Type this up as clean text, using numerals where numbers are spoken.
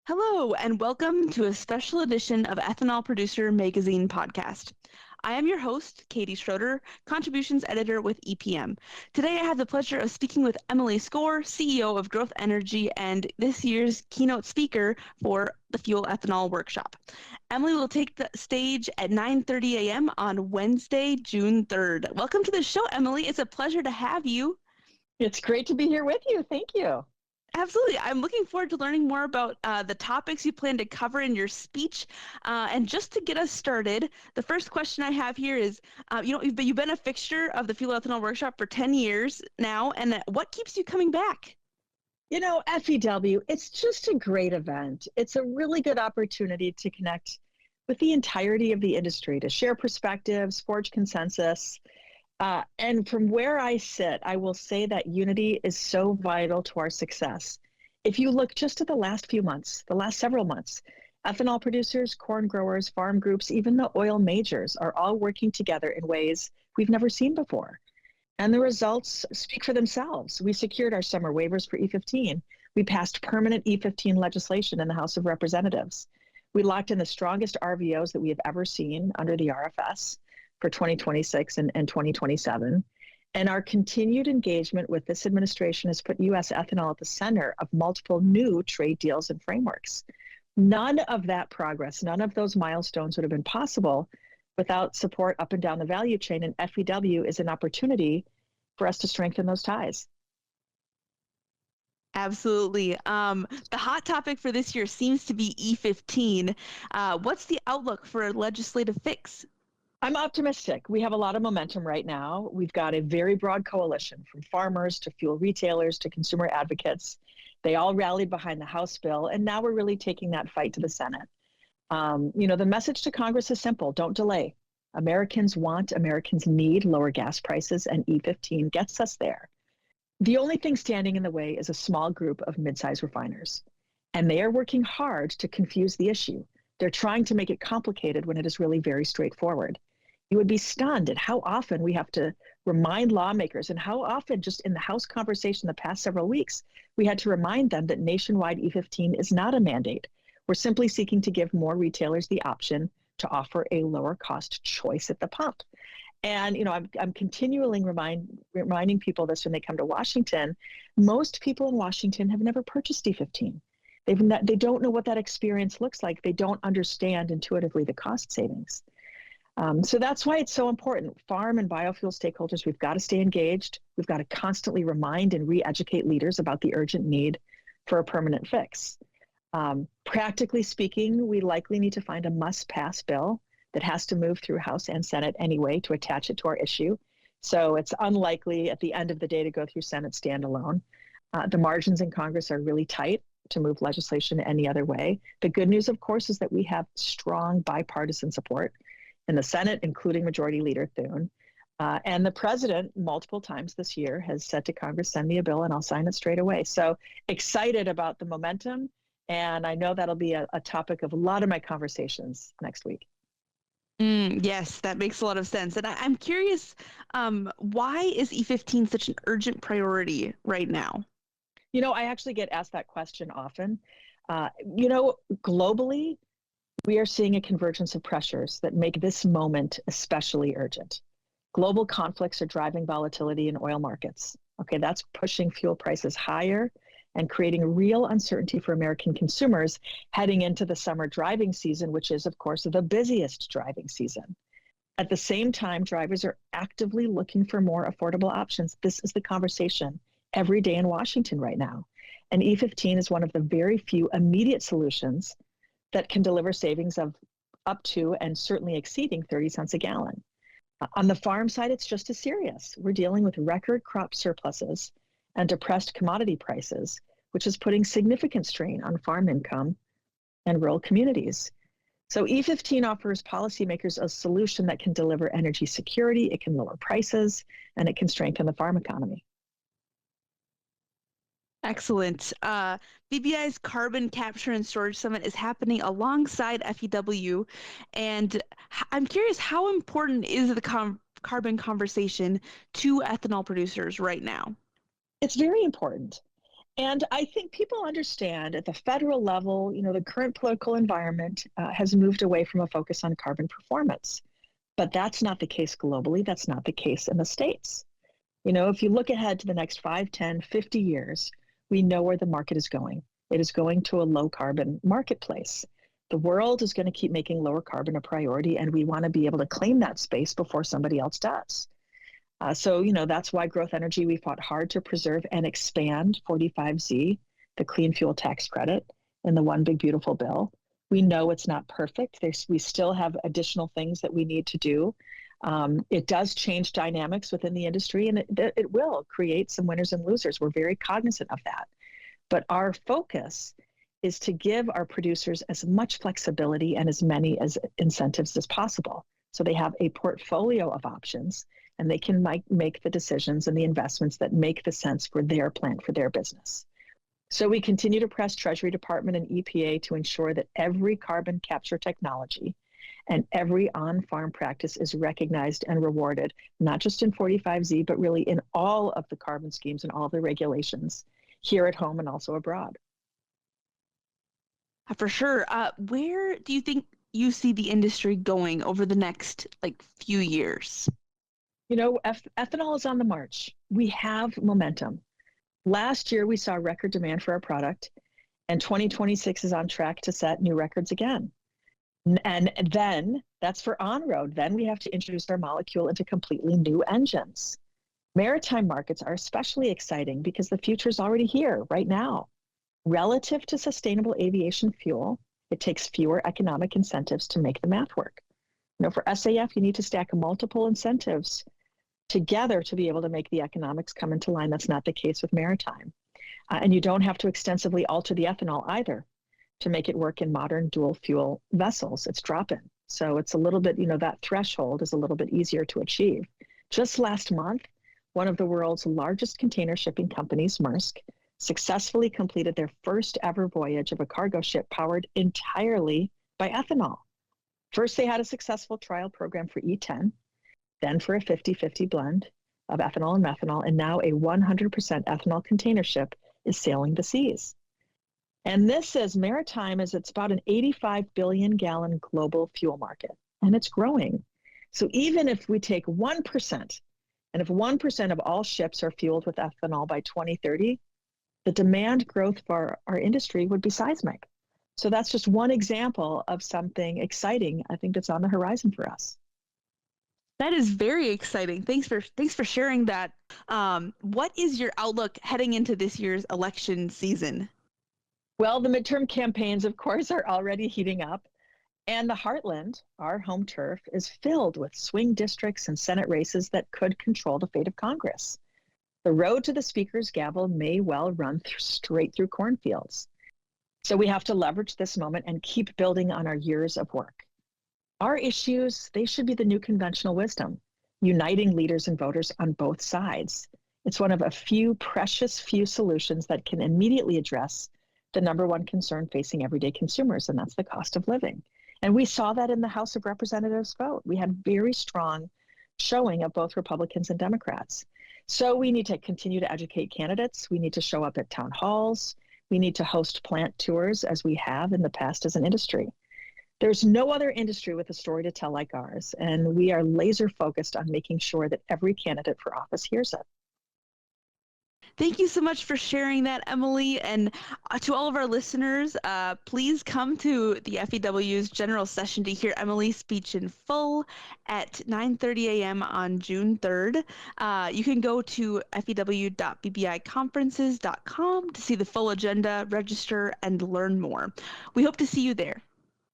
Hello, and welcome to a special edition of Ethanol Producer Magazine podcast. I am your host, Katie Schroeder, Contributions Editor with EPM. Today I have the pleasure of speaking with Emily Skor, CEO of Growth Energy and this year's keynote speaker for the Fuel Ethanol Workshop. Emily will take the stage at 9:30 a.m. on Wednesday, June 3rd. Welcome to the show, Emily. It's a pleasure to have you. It's great to be here with you. Thank you. Absolutely. I'm looking forward to learning more about the topics you plan to cover in your speech. And just to get us started, the first question I have here is, you've been a fixture of the Fuel Ethanol Workshop for 10 years now, and what keeps you coming back? FEW, it's just a great event. It's a really good opportunity to connect with the entirety of the industry, to share perspectives, forge consensus. And from where I sit, I will say that unity is so vital to our success. If you look just at the last few months, the last several months, ethanol producers, corn growers, farm groups, even the oil majors are all working together in ways we've never seen before. And the results speak for themselves. We secured our summer waivers for E15. We passed permanent E15 legislation in the House of Representatives. We locked in the strongest RVOs that we have ever seen under the RFS for 2026 and 2027. And our continued engagement with this administration has put U.S. ethanol at the center of multiple new trade deals and frameworks. None of that progress, none of those milestones would have been possible without support up and down the value chain. And FEW is an opportunity for us to strengthen those ties. Absolutely. The hot topic for this year seems to be E15. What's the outlook for a legislative fix? I'm optimistic. We have a lot of momentum right now. We've got a very broad coalition from farmers to fuel retailers to consumer advocates. They all rallied behind the House bill, and now we're really taking that fight to the Senate. The message to Congress is simple: don't delay. Americans want, Americans need lower gas prices, and E15 gets us there. The only thing standing in the way is a small group of mid-sized refiners, and they are working hard to confuse the issue. They're trying to make it complicated when it is really very straightforward. You would be stunned at how often we have to remind lawmakers and how often just in the House conversation the past several weeks, we had to remind them that nationwide E15 is not a mandate. We're simply seeking to give more retailers the option to offer a lower cost choice at the pump. And I'm continually reminding people this when they come to Washington. Most people in Washington have never purchased E15. They don't know what that experience looks like. They don't understand intuitively the cost savings. So that's why it's so important. Farm and biofuel stakeholders, we've got to stay engaged. We've got to constantly remind and re-educate leaders about the urgent need for a permanent fix. Practically speaking, we likely need to find a must-pass bill that has to move through House and Senate anyway to attach it to our issue. So it's unlikely at the end of the day to go through Senate standalone. The margins in Congress are really tight to move legislation any other way. The good news, of course, is that we have strong bipartisan support in the Senate, including Majority Leader Thune. And the president, multiple times this year, has said to Congress, send me a bill and I'll sign it straight away. So excited about the momentum. And I know that'll be a topic of a lot of my conversations next week. Yes, that makes a lot of sense. And I'm curious, why is E15 such an urgent priority right now? I actually get asked that question often. Globally, we are seeing a convergence of pressures that make this moment especially urgent. Global conflicts are driving volatility in oil markets. Okay, that's pushing fuel prices higher and creating real uncertainty for American consumers heading into the summer driving season, which is, of course, the busiest driving season. At the same time, drivers are actively looking for more affordable options. This is the conversation every day in Washington right now. And E15 is one of the very few immediate solutions that can deliver savings of up to and certainly exceeding 30 cents a gallon. On the farm side, it's just as serious. We're dealing with record crop surpluses and depressed commodity prices, which is putting significant strain on farm income and rural communities. So E15 offers policymakers a solution that can deliver energy security, it can lower prices, and it can strengthen the farm economy. Excellent. VBI's Carbon Capture and Storage Summit is happening alongside FEW. And I'm curious, how important is the carbon conversation to ethanol producers right now? It's very important. And I think people understand at the federal level, the current political environment has moved away from a focus on carbon performance. But that's not the case globally. That's not the case in the States. If you look ahead to the next 5, 10, 50 years, we know where the market is going. It is going to a low carbon marketplace. The world is going to keep making lower carbon a priority, and we want to be able to claim that space before somebody else does. So that's why Growth Energy, we fought hard to preserve and expand 45Z, the clean fuel tax credit, in the One Big Beautiful Bill. We know it's not perfect. We still have additional things that we need to do. It does change dynamics within the industry, and it will create some winners and losers. We're very cognizant of that. But our focus is to give our producers as much flexibility and as many as incentives as possible, so they have a portfolio of options and they can make the decisions and the investments that make the sense for their plant, for their business. So we continue to press Treasury Department and EPA to ensure that every carbon capture technology and every on-farm practice is recognized and rewarded, not just in 45Z, but really in all of the carbon schemes and all the regulations here at home and also abroad. For sure. Where do you think you see the industry going over the next few years? Ethanol is on the march. We have momentum. Last year, we saw record demand for our product, and 2026 is on track to set new records again. And then that's for on-road. Then we have to introduce our molecule into completely new engines. Maritime markets are especially exciting because the future is already here right now. Relative to sustainable aviation fuel, it takes fewer economic incentives to make the math work. For SAF, you need to stack multiple incentives together to be able to make the economics come into line. That's not the case with maritime. And you don't have to extensively alter the ethanol either to make it work in modern dual fuel vessels. It's drop-in. So it's a little bit, that threshold is a little bit easier to achieve. Just last month, one of the world's largest container shipping companies, Maersk, successfully completed their first ever voyage of a cargo ship powered entirely by ethanol. First, they had a successful trial program for E10, then for a 50-50 blend of ethanol and methanol, and now a 100% ethanol container ship is sailing the seas. And this is maritime, it's about an 85 billion gallon global fuel market, and it's growing. So even if we take 1%, and if 1% of all ships are fueled with ethanol by 2030, the demand growth for our industry would be seismic. So that's just one example of something exciting, I think, that's on the horizon for us. That is very exciting. Thanks for sharing that. What is your outlook heading into this year's election season? Well, the midterm campaigns, of course, are already heating up. And the Heartland, our home turf, is filled with swing districts and Senate races that could control the fate of Congress. The road to the Speaker's gavel may well run straight through cornfields. So we have to leverage this moment and keep building on our years of work. Our issues, they should be the new conventional wisdom, uniting leaders and voters on both sides. It's one of a precious few solutions that can immediately address the number one concern facing everyday consumers, and that's the cost of living. And we saw that in the House of Representatives vote. We had very strong showing of both Republicans and Democrats. So we need to continue to educate candidates. We need to show up at town halls. We need to host plant tours as we have in the past as an industry. There's no other industry with a story to tell like ours, and we are laser focused on making sure that every candidate for office hears it. Thank you so much for sharing that, Emily. And to all of our listeners, please come to the FEW's general session to hear Emily's speech in full at 9:30 a.m. on June 3rd. You can go to few.bbiconferences.com to see the full agenda, register, and learn more. We hope to see you there.